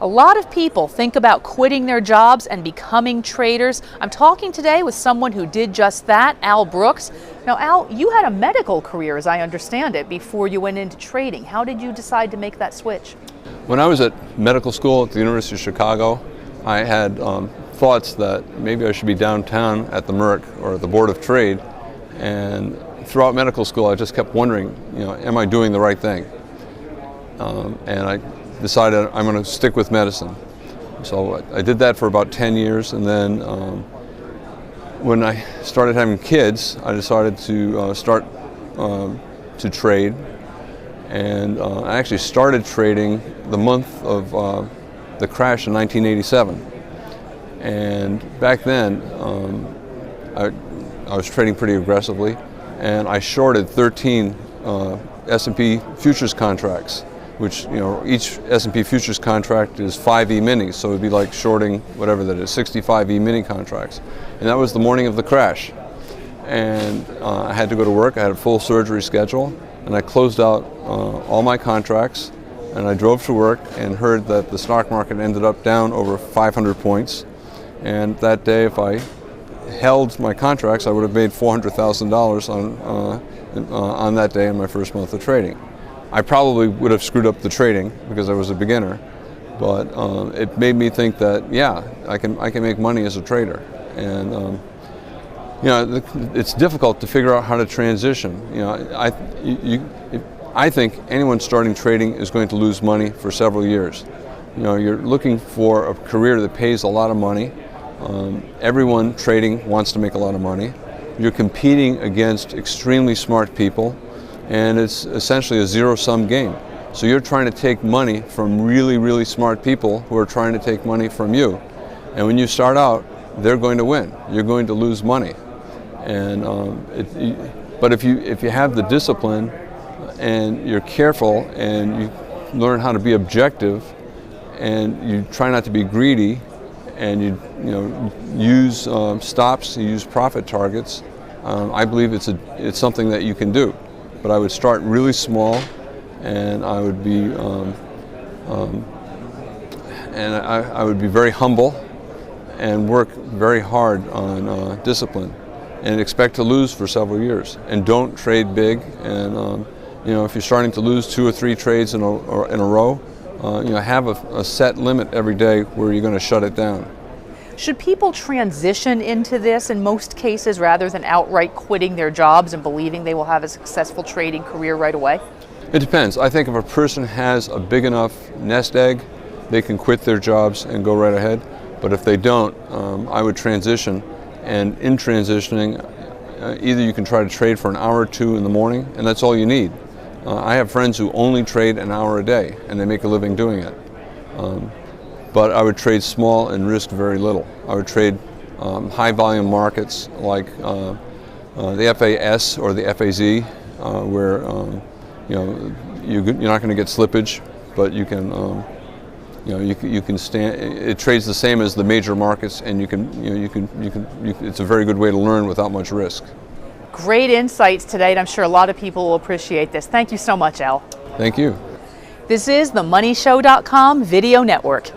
A lot of people think about quitting their jobs and becoming traders. I'm talking today with someone who did just that, Al Brooks. Now, Al, you had a medical career, as I understand it, before you went into trading. How did you decide to make that switch? When I was at medical school at the University of Chicago, I had thoughts that maybe I should be downtown at the Merc or the Board of Trade. And throughout medical school, I just kept wondering, am I doing the right thing? And I decided I'm going to stick with medicine. So I did that for about 10 years, and then when I started having kids, I decided to start to trade. And I actually started trading the month of the crash in 1987. And back then, I was trading pretty aggressively, and I shorted 13 S&P futures contracts, which, each S&P futures contract is 5 E-minis, so it would be like shorting whatever that is, 65 E-mini contracts. And that was the morning of the crash. And I had to go to work. I had a full surgery schedule, and I closed out all my contracts, and I drove to work and heard that the stock market ended up down over 500 points. And that day, if I held my contracts, I would have made $400,000 on that day in my first month of trading. I probably would have screwed up the trading because I was a beginner, but it made me think that, yeah, I can make money as a trader. And it's difficult to figure out how to transition. I think anyone starting trading is going to lose money for several years. You're looking for a career that pays a lot of money. Everyone trading wants to make a lot of money. You're competing against extremely smart people, and it's essentially a zero-sum game. So you're trying to take money from really, really smart people who are trying to take money from you. And when you start out, they're going to win. You're going to lose money. And but if you have the discipline and you're careful and you learn how to be objective and you try not to be greedy and you use stops, you use profit targets, I believe it's something that you can do. But I would start really small, and I would be I would be very humble and work very hard on discipline, and expect to lose for several years. And don't trade big. And if you're starting to lose 2 or 3 trades in a row, have a set limit every day where you're going to shut it down. Should people transition into this in most cases rather than outright quitting their jobs and believing they will have a successful trading career right away? It depends. I think if a person has a big enough nest egg, they can quit their jobs and go right ahead. But if they don't, I would transition. And in transitioning, either you can try to trade for an hour or 2 in the morning, and that's all you need. I have friends who only trade an hour a day, and they make a living doing it. But I would trade small and risk very little. I would trade high volume markets like the FAS or the FAZ, where you're not going to get slippage, but you can you can stand. It trades the same as the major markets, and it's a very good way to learn without much risk. Great insights today, and I'm sure a lot of people will appreciate this. Thank you so much, Al. Thank you. This is the MoneyShow.com Video Network.